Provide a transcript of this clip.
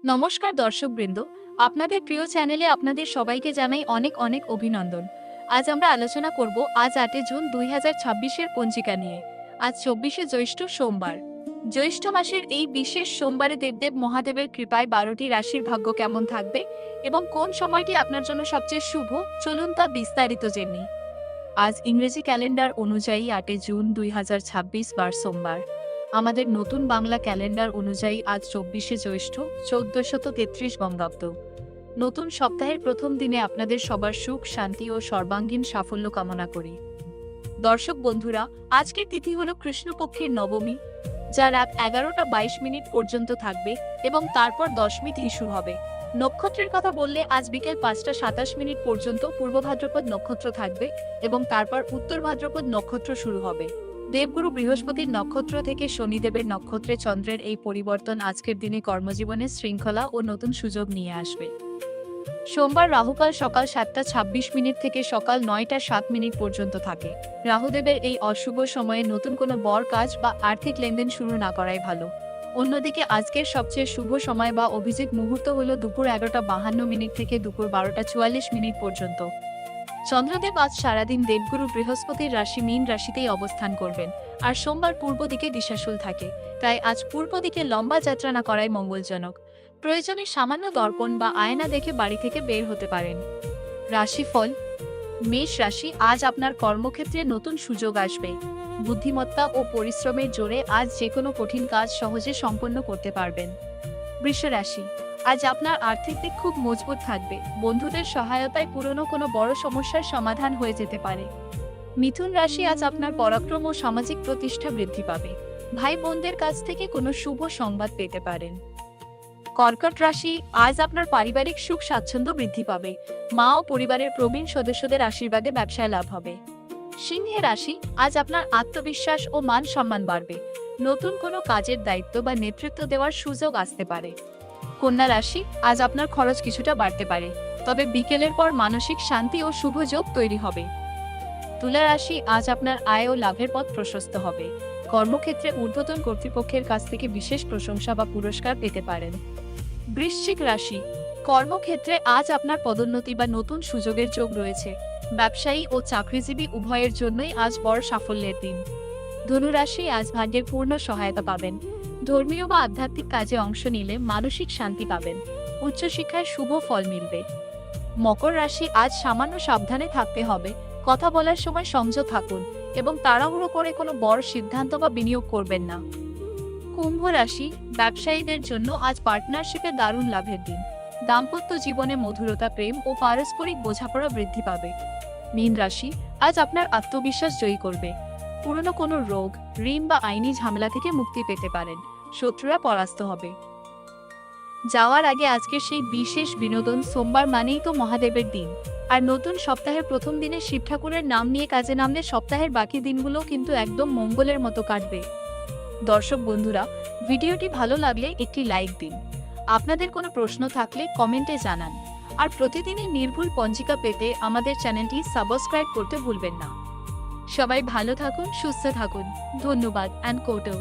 নমস্কার দর্শকবৃন্দ, আপনাদের প্রিয় চ্যানেলে আপনাদের সবাইকে জানাই অনেক অনেক অভিনন্দন। আজ আমরা আলোচনা করব আজ 8 জুন 2026-এর পঞ্জিকা নিয়ে। আজ 24শে জ্যৈষ্ঠ সোমবার। জ্যৈষ্ঠ মাসের এই বিশেষ সোমবারে দেবদেব মহাদেবের কৃপায় 12টি রাশির ভাগ্য কেমন থাকবে এবং কোন সময়টি আপনার জন্য সবচেয়ে শুভ, চলুন তা বিস্তারিত জেনে। আজ ইংরেজি ক্যালেন্ডার অনুযায়ী 8 জুন 2026 বার সোমবার। আমাদের নতুন বাংলা ক্যালেন্ডার অনুযায়ী আজ 24শে জ্যৈষ্ঠ 1433 বঙ্গাব্দ। নতুন সপ্তাহের প্রথম দিনে আপনাদের সবার সুখ, শান্তি ও সর্বাঙ্গীন সাফল্য কামনা করি। দর্শক বন্ধুরা, আজকের তিথি হল কৃষ্ণপক্ষের নবমী, যা রাত 11টা 22 পর্যন্ত থাকবে এবং তারপর দশমী তিথি শুরু হবে। নক্ষত্রের কথা বললে আজ বিকেল 5টা 27 পর্যন্ত পূর্ব ভাদ্রপদ নক্ষত্র থাকবে এবং তারপর উত্তর ভাদ্রপদ নক্ষত্র শুরু হবে। দেবগুরু বৃহস্পতির নক্ষত্র থেকে শনিদেবের নক্ষত্রে চন্দ্রের এই পরিবর্তন আজকের দিনে কর্মজীবনে শৃঙ্খলা ও নতুন সুযোগ নিয়ে আসবে। সোমবার রাহুকাল সকাল 7টা 26 থেকে সকাল 9টা 7 পর্যন্ত থাকে। রাহুদেবের এই অশুভ সময়ে নতুন কোনো বড় কাজ বা আর্থিক লেনদেন শুরু না করাই ভালো। অন্যদিকে আজকের সবচেয়ে শুভ সময় বা অভিজিৎ মুহূর্ত হল দুপুর 11টা 52 থেকে দুপুর 12টা 44 পর্যন্ত। চন্দ্রদেব আজ সারাদিন দেবগুরু বৃহস্পতির রাশি মীন রাশিতেই অবস্থান করবেন, আর সোমবার পূর্ব দিকে দিশাশুল থাকে, তাই আজ পূর্ব দিকে লম্বা যাত্রা না করাই মঙ্গলজনক। প্রয়োজনে সামান্য দর্পণ বা আয়না দেখে বাড়ি থেকে বের হতে পারেন। রাশিফল: মেষ রাশি, আজ আপনার কর্মক্ষেত্রে নতুন সুযোগ আসবে। বুদ্ধিমত্তা ও পরিশ্রমের জোরে আজ যে কোনো কঠিন কাজ সহজে সম্পন্ন করতে পারবেন। বৃষ রাশি, আজ আপনার আর্থিক দিক খুব মজবুত থাকবে। বন্ধুদের সহায়তায় পুরনো কোনো বড় সমস্যার সমাধান হয়ে যেতে পারে। মিথুন রাশি, আজ আপনার পরাক্রম ও সামাজিক প্রতিষ্ঠা বৃদ্ধি পাবে। ভাই বোনদের কাছ থেকে কোনো শুভ সংবাদ পেতে পারেন। কর্কট রাশি, আজ আপনার পারিবারিক সুখ স্বাচ্ছন্দ্য বৃদ্ধি পাবে। মা ও পরিবারের প্রবীণ সদস্যদের আশীর্বাদে ব্যবসায় লাভ হবে। সিংহ রাশি, আজ আপনার আত্মবিশ্বাস ও মান সম্মান বাড়বে। নতুন কোনো কাজের দায়িত্ব বা নেতৃত্ব দেওয়ার সুযোগ আসতে পারে। কন্যা রাশি, আজ আপনার খরচ কিছুটা বাড়তে পারে, তবে বিকেলের পর মানসিক শান্তি ও শুভ যোগ তৈরি হবে। তুলা রাশি, আজ আপনার আয় ও লাভের পথ প্রশস্ত হবে। কর্মক্ষেত্রে ঊর্ধ্বতন কর্তৃপক্ষের কাছ থেকে বিশেষ প্রশংসা বা পুরস্কার পেতে পারেন। বৃশ্চিক রাশি, কর্মক্ষেত্রে আজ আপনার পদোন্নতি বা নতুন সুযোগের যোগ রয়েছে। ব্যবসায়ী ও চাকরিজীবী উভয়ের জন্যই আজ বড় সাফল্যের দিন। ধনু রাশি, আজ ভাগ্যের পূর্ণ সহায়তা পাবেন। ধর্মীয় বা আধ্যাত্মিক কাজে অংশ নিলে মানসিক শান্তি পাবেন। উচ্চশিক্ষায় শুভ ফল মিলবে। মকর রাশি, আজ সামান্য সাবধানে থাকতে হবে। কথা বলার সময় সংযত থাকুন এবং তাড়াহুড়ো করে কোনো বড় সিদ্ধান্ত বা বিনিয়োগ করবেন না। কুম্ভ রাশি, ব্যবসায়ীদের জন্য আজ পার্টনারশিপে দারুণ লাভের দিন। দাম্পত্য জীবনে মধুরতা, প্রেম ও পারস্পরিক বোঝাপড়া বৃদ্ধি পাবে। মীন রাশি, আজ আপনার আত্মবিশ্বাস জয়ী করবে। পুরনো কোনো রোগ, ঋণ বা আইনি ঝামেলা থেকে মুক্তি পেতে পারেন। শত্রুরা পরাস্ত হবে। যাওয়ার আগে আজকের সেই বিশেষ বিনোদন, সোমবার মানেই তো মহাদেবের দিন, আর নতুন সপ্তাহের প্রথম দিনে শিব ঠাকুরের নাম নিয়ে কাজে নামলে সপ্তাহের বাকি দিনগুলো কিন্তু একদম মঙ্গলের মতো কাটবে। দর্শক বন্ধুরা, ভিডিওটি ভালো লাগলে একটি লাইক দিন। আপনাদের কোনো প্রশ্ন থাকলে কমেন্টে জানান, আর প্রতিদিনের নির্ভুল পঞ্জিকা পেতে আমাদের চ্যানেলটি সাবস্ক্রাইব করতে ভুলবেন না। সবাই ভালো থাকুন, সুস্থ থাকুন। ধন্যবাদ অ্যান্ড কোটো।